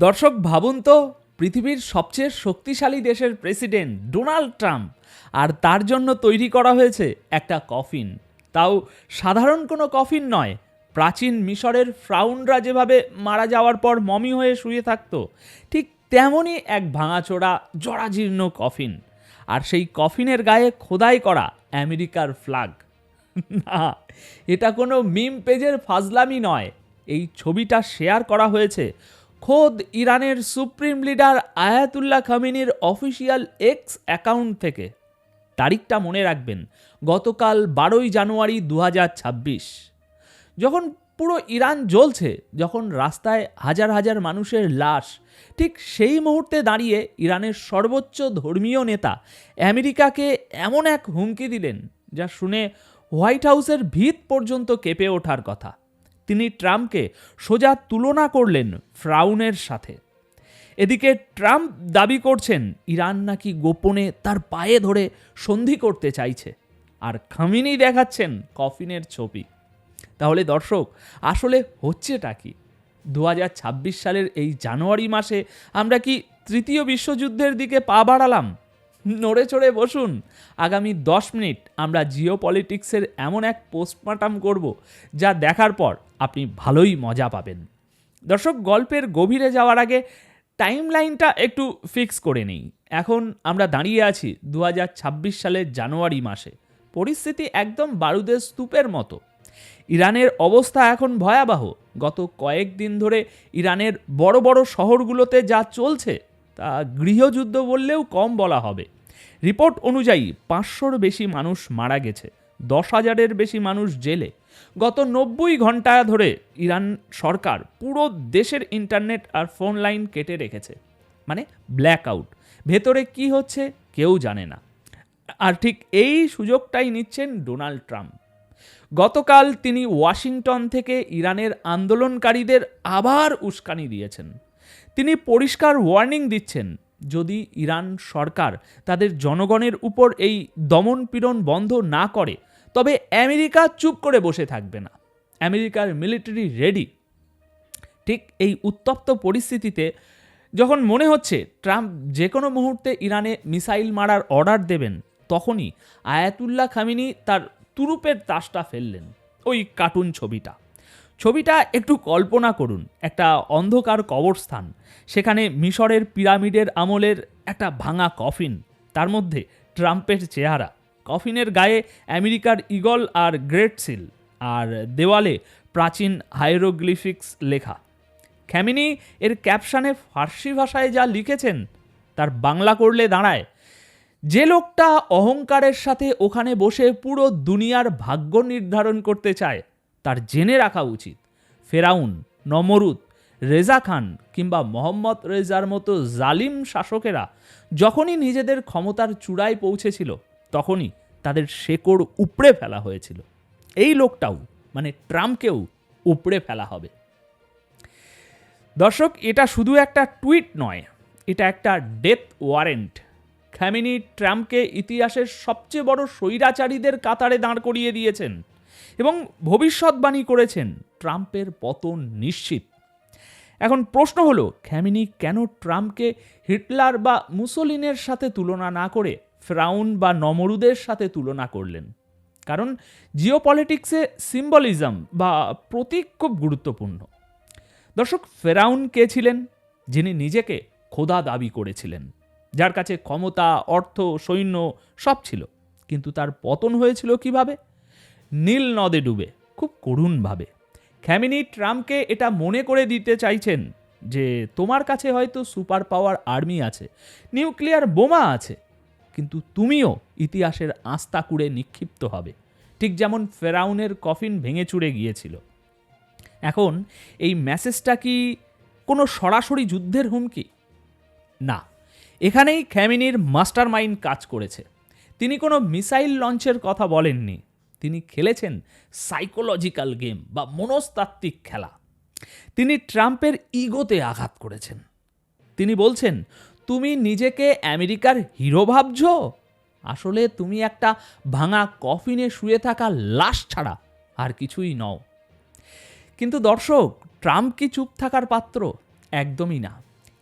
দর্শক ভাবুন তো, পৃথিবীর সবচেয়ে শক্তিশালী দেশের প্রেসিডেন্ট ডোনাল্ড ট্রাম্প, আর তার জন্য তৈরি করা হয়েছে একটা কফিন। তাও সাধারণ কোনো কফিন নয়, প্রাচীন মিশরের ফ্রাউনরা যেভাবে মারা যাওয়ার পর মমি হয়ে শুয়ে থাকতো, ঠিক তেমনই এক ভাঙাচোরা জরাজীর্ণ কফিন। আর সেই কফিনের গায়ে খোদাই করা আমেরিকার ফ্ল্যাগ। না, এটা কোনো মিম পেজের ফাজলামি নয়। এই ছবিটা শেয়ার করা হয়েছে খোদ ইরানের সুপ্রিম লিডার আয়াতুল্লাহ খামেনির অফিসিয়াল এক্স অ্যাকাউন্ট থেকে। তারিখটা মনে রাখবেন, গতকাল 12ই জানুয়ারি 2026। যখন পুরো ইরান জ্বলছে, যখন রাস্তায় হাজার হাজার মানুষের লাশ, ঠিক সেই মুহূর্তে দাঁড়িয়ে ইরানের সর্বোচ্চ ধর্মীয় নেতা আমেরিকাকে এমন এক হুমকি দিলেন যা শুনে হোয়াইট হাউসের ভিত পর্যন্ত কেঁপে ওঠার কথা। তিনি ট্রাম্পকে সোজা তুলনা করলেন ফ্রাউনের সাথে। এদিকে ট্রাম্প দাবি করছেন ইরান নাকি গোপনে তার পায়ে ধরে সন্ধি করতে চাইছে, আর খামেনি দেখাচ্ছেন কফিনের ছবি। তাহলে দর্শক, আসলে হচ্ছেটা কি? 2026 সালের এই জানুয়ারি মাসে আমরা কি তৃতীয় বিশ্বযুদ্ধের দিকে পা বাড়ালাম? নড়ে চড়ে বসুন। আগামী 10 মিনিট আমরা জিও পলিটিক্সের এমন এক পোস্টমর্টম করব যা দেখার পর আপনি ভালোই মজা পাবেন। দর্শক, গল্পের গভীরে যাওয়ার আগে টাইম লাইনটা একটু ফিক্স করে নেই। এখন আমরা দাঁড়িয়ে আছি 2026 সালের জানুয়ারি মাসে। পরিস্থিতি একদম বারুদের স্তূপের মতো। ইরানের অবস্থা এখন ভয়াবহ। গত কয়েকদিন ধরে ইরানের বড় বড় শহরগুলোতে যা চলছে তা গৃহযুদ্ধ বললেও কম বলা হবে। রিপোর্ট অনুযায়ী 500-র বেশি মানুষ মারা গেছে, 10,000-এর বেশি মানুষ জেলে। গত 90 ঘন্টা ধরে ইরান সরকার পুরো দেশের ইন্টারনেট আর ফোন লাইন কেটে রেখেছে, মানে ব্ল্যাক আউট। ভেতরে কি হচ্ছে কেউ জানে না। আর ঠিক এই সুযোগটাই নিচ্ছেন ডোনাল্ড ট্রাম্প। গতকাল তিনি ওয়াশিংটন থেকে ইরানের আন্দোলনকারীদের আবার উস্কানি দিয়েছেন। তিনি পরিষ্কার ওয়ার্নিং দিচ্ছেন, যদি ইরান সরকার তাদের জনগণের উপর এই দমনপীড়ন বন্ধ না করে, তবে আমেরিকা চুপ করে বসে থাকবে না। আমেরিকার মিলিটারি রেডি। ঠিক এই উত্তপ্ত পরিস্থিতিতে যখন মনে হচ্ছে ট্রাম্প যে কোনো মুহূর্তে ইরানে মিসাইল মারার অর্ডার দেবেন, তখনই আয়াতুল্লাহ খামেনি তার তুরুপের তাসটা ফেললেন। ওই কার্টুন ছবিটা একটু কল্পনা করুন, একটা অন্ধকার কবরস্থান, সেখানে মিশরের পিরামিডের আমলের একটা ভাঙা কফিন, তার মধ্যে ট্রাম্পের চেহারা, কফিনের গায়ে আমেরিকার ঈগল আর গ্রেট সিল, আর দেওয়ালে প্রাচীন হাইরোগ্লিফিক্স লেখা। খামেনি এর ক্যাপশনে ফার্সি ভাষায় যা লিখেছেন তার বাংলা করলে দাঁড়ায়, যে লোকটা অহংকারের সাথে ওখানে বসে পুরো দুনিয়ার ভাগ্য নির্ধারণ করতে চায়, তার জেনে রাখা উচিত ফেরাউন, নমরুদ, রেজা খান কিংবা মোহাম্মদ রেজার মতো জালিম শাসকেরা যখনই নিজেদের ক্ষমতার চূড়ায় পৌঁছেছিল, তখনই তাদের শেকড় উপড়ে ফেলা হয়েছিল। এই লোকটাও, মানে ট্রাম্পকেও উপড়ে ফেলা হবে। দর্শক, এটা শুধু একটা টুইট নয়, এটা একটা ডেথ ওয়ারেন্ট। খামেনি ট্রাম্পকে ইতিহাসের সবচেয়ে বড় স্বৈরাচারীদের কাতারে দাঁড় করিয়ে দিয়েছেন এবং ভবিষ্যৎবাণী করেছেন ট্রাম্পের পতন নিশ্চিত। এখন প্রশ্ন হলো, খামেনি কেন ট্রাম্পকে হিটলার বা মুসোলিনের সাথে তুলনা না করে ফ্রাউন বা নমরুদের সাথে তুলনা করলেন? কারণ জিওপলিটিক্সে সিম্বলিজম বা প্রতীক খুব গুরুত্বপূর্ণ। দর্শক, ফেরাউন কে ছিলেন? যিনি নিজেকে খোদা দাবি করেছিলেন, যার কাছে ক্ষমতা, অর্থ, সৈন্য সব ছিল। কিন্তু তার পতন হয়েছিল কিভাবে? নীল নদে ডুবে, খুব করুণভাবে। খামেনি ট্রাম্পকে এটা মনে করে দিতে চাইছেন যে তোমার কাছে হয়তো সুপার পাওয়ার আর্মি আছে, নিউক্লিয়ার বোমা আছে, কিন্তু তুমিও ইতিহাসের আস্তা কুড়ে নিক্ষিপ্ত হবে, ঠিক যেমন ফেরাউনের কফিন ভেঙে চুরে গিয়েছিল। এখন এই মেসেজটা কি কোনো সরাসরি যুদ্ধের হুমকি? না, এখানেই খামেনির মাস্টার মাইন্ড কাজ করেছে। তিনি কোনো মিসাইল লঞ্চের কথা বলেননি, তিনি খেলেছেন সাইকোলজিক্যাল গেম বা মনস্তাত্ত্বিক খেলা। তিনি ট্রাম্পের ইগোতে আঘাত করেছেন। তিনি বলছেন, তুমি নিজেকে আমেরিকার হিরো ভাবছ, আসলে তুমি একটা ভাঙা কফিনে শুয়ে থাকা লাশ ছাড়া আর কিছুই নও। কিন্তু দর্শক, ট্রাম্প কি চুপ থাকার পাত্র? একদমই না।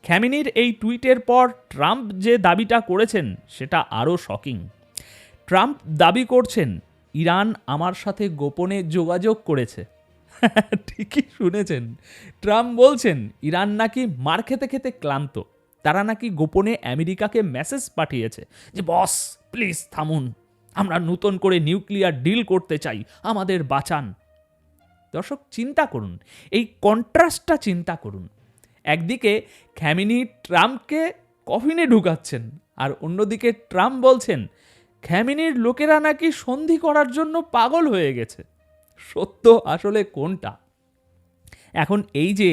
খ্যামিনির এই টুইটের পর ট্রাম্প যে দাবিটা করেছেন সেটা আরও শকিং। ট্রাম্প দাবি করছেন ইরান আমার সাথে গোপনে যোগাযোগ করেছে। ঠিকই শুনেছেন, ট্রাম্প বলছেন ইরান নাকি মার খেতে খেতে ক্লান্ত, তারা নাকি গোপনে আমেরিকাকে মেসেজ পাঠিয়েছে যে বস প্লিজ থামুন, আমরা নতুন করে নিউক্লিয়ার ডিল করতে চাই, আমাদের বাঁচান। দর্শক চিন্তা করুন, এই কন্ট্রাস্টটা চিন্তা করুন। একদিকে খ্যামিনি ট্রাম্পকে কফিনে ঢুকাচ্ছেন, আর অন্যদিকে ট্রাম্প বলছেন খ্যামিনির লোকেরা নাকি সন্ধি করার জন্য পাগল হয়ে গেছে। সত্য আসলে কোনটা? এখন এই যে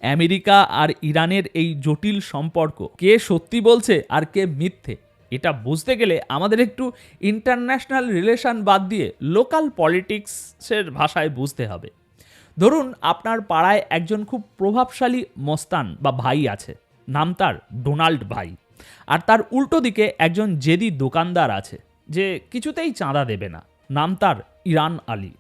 আমেরিকা আর ইরানের এই জটিল সম্পর্ক, কে সত্যি বলছে আর কে মিথ্যে, এটা বুঝতে গেলে আমাদের একটু ইন্টারন্যাশনাল রিলেশন বাদ দিয়ে লোকাল পলিটিক্সের ভাষায় বুঝতে হবে। ধরুন আপনার পাড়ায় একজন খুব প্রভাবশালী মস্তান বা ভাই আছে, নাম তার ডোনাল্ড ভাই, আর তার উল্টো দিকে একজন জেদি দোকানদার আছে যে কিছুতেই চাঁদা দেবে না, নাম তার ইরান আলী।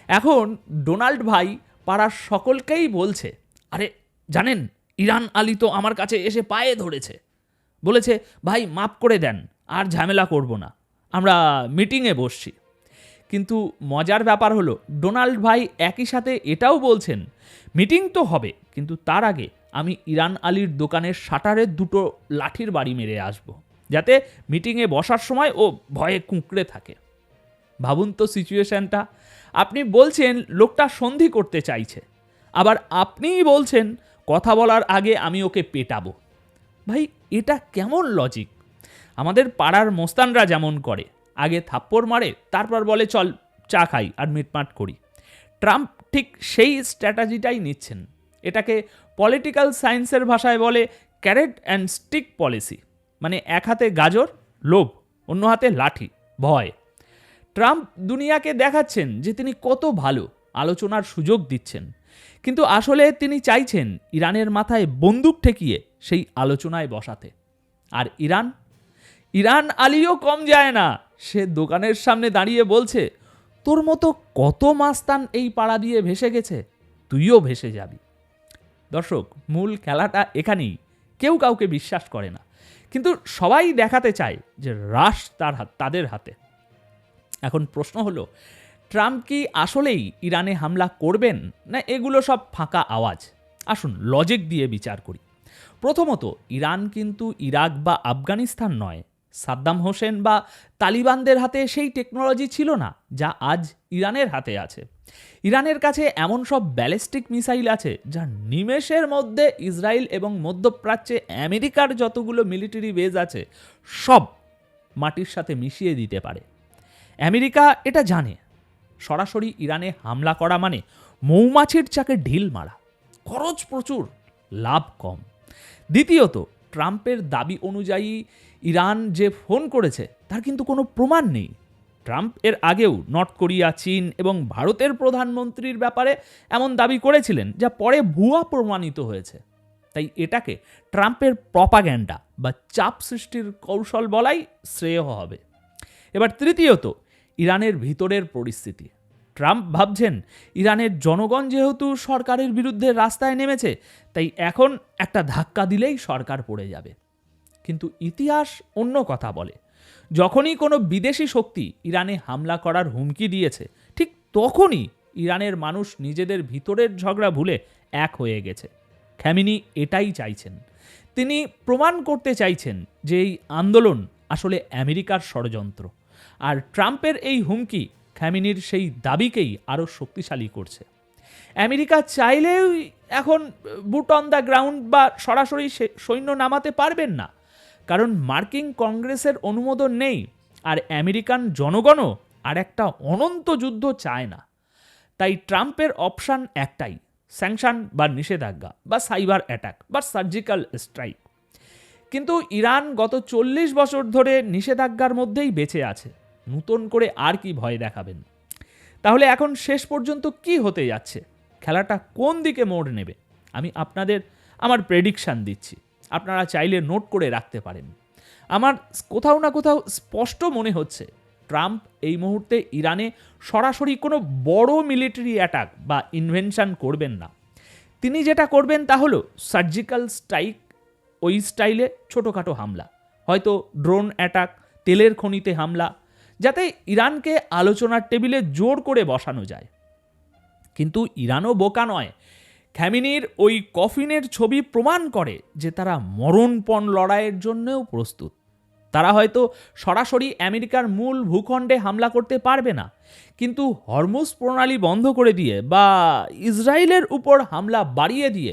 এখন ডোনাল্ড ভাই পাড়ার সকলকেই বলছে, আরে জানেন ইরান আলী তো আমার কাছে এসে পায়ে ধরেছে, বলেছে ভাই মাফ করে দেন, আর ঝামেলা করব না, আমরা মিটিংয়ে বসছি। কিন্তু মজার ব্যাপার হলো ডোনাল্ড ভাই একই সাথে এটাও বলছেন মিটিং তো হবে, কিন্তু তার আগে আমি ইরান আলীর দোকানের শাটারের দুটো লাঠির বাড়ি মেরে আসব, যাতে মিটিংয়ে বসার সময় ও ভয়ে কুঁকড়ে থাকে। ভাবুন তো সিচুয়েশনটা, আপনি বলছেন লোকটা সন্ধি করতে চাইছে, আবার আপনিই বলছেন কথা বলার আগে আমি ওকে পেটাবো। ভাই এটা কেমন লজিক? আমাদের পাড়ার মোস্তানরা যেমন করে, আগে থাপ্পড় মারে তারপর বলে চল চা খাই আর মিটমাট করি। ট্রাম্প ঠিক সেই স্ট্র্যাটাজিটাই নিচ্ছেন। এটাকে পলিটিক্যাল সায়েন্সের ভাষায় বলে ক্যারেট অ্যান্ড স্টিক পলিসি, মানে এক হাতে গাজর লোভ, অন্য হাতে লাঠি ভয়। ট্রাম্প দুনিয়াকে দেখাচ্ছেন যে তিনি কত ভালো, আলোচনার সুযোগ দিচ্ছেন, কিন্তু আসলে তিনি চাইছেন ইরানের মাথায় বন্দুক ঠেকিয়ে সেই আলোচনায় বসাতে। আর ইরান আলীও কম যায় না, সে দোকানের সামনে দাঁড়িয়ে বলছে তোর মতো কত মাস্তান এই পাড়া দিয়ে ভেসে গেছে, তুইও ভেসে যাবি। দর্শক মূল খেলাটা এখানেই, কেউ কাউকে বিশ্বাস করে না, কিন্তু সবাই দেখাতে চায় যে রাশ তাদের হাতে। এখন প্রশ্ন হলো ট্রাম্প কি আসলেই ইরানে হামলা করবেন, না এগুলো সব ফাঁকা আওয়াজ? আসুন লজিক দিয়ে বিচার করি। প্রথমত ইরান কিন্তু ইরাক বা আফগানিস্তান নয়, সাদ্দাম হোসেন বা তালিবানদের হাতে সেই টেকনোলজি ছিল না যা আজ ইরানের হাতে আছে। ইরানের কাছে এমন সব ব্যালিস্টিক মিসাইল আছে যা নিমেষের মধ্যে ইসরায়েল এবং মধ্যপ্রাচ্যে আমেরিকার যতগুলো মিলিটারি বেজ আছে সব মাটির সাথে মিশিয়ে দিতে পারে। আমেরিকা এটা জানে। সরাসরি ইরানে হামলা করা মানে মৌমাছির চাকে ঢিল মারা, খরচ প্রচুর, লাভ কম। দ্বিতীয়ত ট্রাম্পের দাবি অনুযায়ী ইরান যে ফোন করেছে তার কিন্তু কোনো প্রমাণ নেই। ট্রাম্প এর আগেও নর্থ কোরিয়া, চীন এবং ভারতের প্রধানমন্ত্রীর ব্যাপারে এমন দাবি করেছিলেন যা পরে ভুয়া প্রমাণিত হয়েছে। তাই এটাকে ট্রাম্পের প্রপাগ্যান্ডা বা চাপ সৃষ্টির কৌশল বলাই শ্রেয় হবে। এবার তৃতীয়ত ইরানের ভিতরের পরিস্থিতি। ট্রাম্প ভাবছেন ইরানের জনগণ যেহেতু সরকারের বিরুদ্ধে রাস্তায় নেমেছে, তাই এখন একটা ধাক্কা দিলেই সরকার পড়ে যাবে। কিন্তু ইতিহাস অন্য কথা বলে। যখনই কোনো বিদেশি শক্তি ইরানে হামলা করার হুমকি দিয়েছে, ঠিক তখনই ইরানের মানুষ নিজেদের ভিতরের ঝগড়া ভুলে এক হয়ে গেছে। খ্যামিনি এটাই চাইছেন। তিনি প্রমাণ করতে চাইছেন যে এই আন্দোলন আসলে আমেরিকার ষড়যন্ত্র, আর ট্রাম্পের এই হুমকি খ্যামিনির সেই দাবিকেই আরও শক্তিশালী করছে। আমেরিকা চাইলেও এখন বুট অন দ্য গ্রাউন্ড বা সরাসরি সৈন্য নামাতে পারবেন না, কারণ মার্কিন কংগ্রেসের অনুমোদন নেই, আর আমেরিকান জনগণও আর একটা অনন্ত যুদ্ধ চায় না। তাই ট্রাম্পের অপশান একটাই, স্যাংশন বা নিষেধাজ্ঞা বা সাইবার অ্যাটাক বা সার্জিক্যাল স্ট্রাইক। কিন্তু ইরান গত 40 বছর ধরে নিষেধাজ্ঞার মধ্যেই বেঁচে আছে, নতুন করে আর কি ভয় দেখাবেন? তাহলে এখন শেষ পর্যন্ত কি হতে যাচ্ছে, খেলাটা কোন দিকে মোড় নেবে? আমি আমার প্রেডিকশান দিচ্ছি, আপনারা চাইলে নোট করে রাখতে পারেন। আমার কোথাও না কোথাও স্পষ্ট মনে হচ্ছে ট্রাম্প এই মুহূর্তে ইরানে সরাসরি কোনো বড় মিলিটারি অ্যাটাক বা ইনভেনশন করবেন না। তিনি যেটা করবেন তা হলো সার্জিক্যাল স্ট্রাইক ওই স্টাইলে ছোটোখাটো হামলা, হয়তো ড্রোন অ্যাটাক, তেলের খনিতে হামলা, যাতে ইরানকে আলোচনার টেবিলে জোর করে বসানো যায়। কিন্তু ইরানও বোকা নয়। খ্যামিনির ওই কফিনের ছবি প্রমাণ করে যে তারা মরণপণ লড়াইয়ের জন্যও প্রস্তুত। তারা হয়তো সরাসরি আমেরিকার মূল ভূখণ্ডে হামলা করতে পারবে না, কিন্তু হরমুজ প্রণালী বন্ধ করে দিয়ে বা ইসরায়েলের উপর হামলা বাড়িয়ে দিয়ে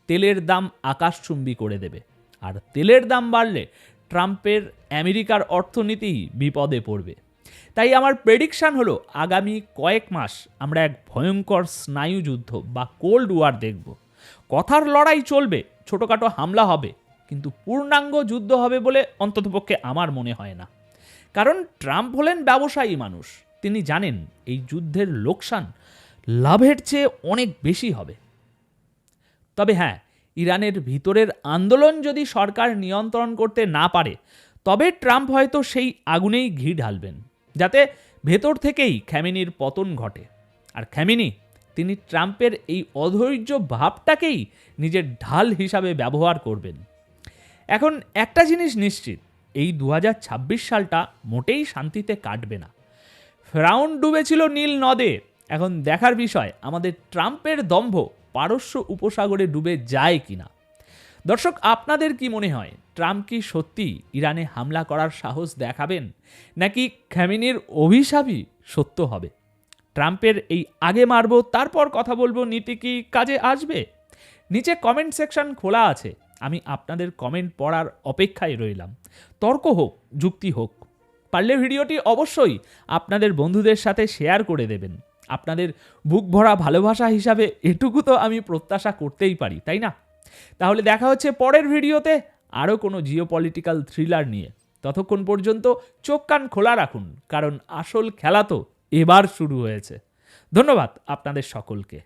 তেলের দাম আকাশচুম্বী করে দেবে। আর তেলের দাম বাড়লে ট্রাম্পের আমেরিকার অর্থনীতি বিপদে পড়বে। তাই আমার প্রেডিকশান হলো আগামী কয়েক মাস আমরা এক ভয়ঙ্কর স্নায়ুযুদ্ধ বা কোল্ড ওয়ার দেখব। কথার লড়াই চলবে, ছোটোখাটো হামলা হবে, কিন্তু পূর্ণাঙ্গ যুদ্ধ হবে বলে অন্ততপক্ষে আমার মনে হয় না। কারণ ট্রাম্প হলেন ব্যবসায়ী মানুষ, তিনি জানেন এই যুদ্ধের লোকসান লাভের চেয়ে অনেক বেশি হবে। তবে হ্যাঁ, ইরানের ভিতরের আন্দোলন যদি সরকার নিয়ন্ত্রণ করতে না পারে, তবে ট্রাম্প হয়তো সেই আগুনেই ঘি ঢালবেন, যাতে ভেতর থেকেই খ্যামিনির পতন ঘটে। আর খ্যামিনি, তিনি ট্রাম্পের এই অধৈর্য ভাবটাকেই নিজের ঢাল হিসাবে ব্যবহার করবেন। এখন একটা জিনিস নিশ্চিত, এই 2026 সালটা মোটেই শান্তিতে কাটবে না। ফেরাউন ডুবেছিল নীল নদে, এখন দেখার বিষয় আমাদের ট্রাম্পের দম্ভ পারস্য উপসাগরে ডুবে যায় কিনা। দর্শক, আপনাদের কি মনে হয়, ট্রাম্প কি সত্যি ইরানে হামলা করার সাহস দেখাবেন, নাকি খ্যামিনির অভিশাপই সত্য হবে? ট্রাম্পের এই আগে মারব তারপর কথা বলবো নীতি কি কাজে আসবে? নিচে কমেন্ট সেকশন খোলা আছে, আমি আপনাদের কমেন্ট পড়ার অপেক্ষায় রইলাম। তর্ক হোক, যুক্তি হোক, পারলে ভিডিওটি অবশ্যই আপনাদের বন্ধুদের সাথে শেয়ার করে দেবেন। আপনাদের বুক ভরা ভালোবাসা হিসাবে এটুকু তো আমি প্রত্যাশা করতেই পারি, তাই না? তাহলে দেখা হচ্ছে পরের ভিডিওতে আরও কোনো জিওপলিটিক্যাল থ্রিলার নিয়ে। ততক্ষণ পর্যন্ত চোখ কান খোলা রাখুন, কারণ আসল খেলা তো এবার শুরু হয়েছে। ধন্যবাদ আপনাদের সকলকে।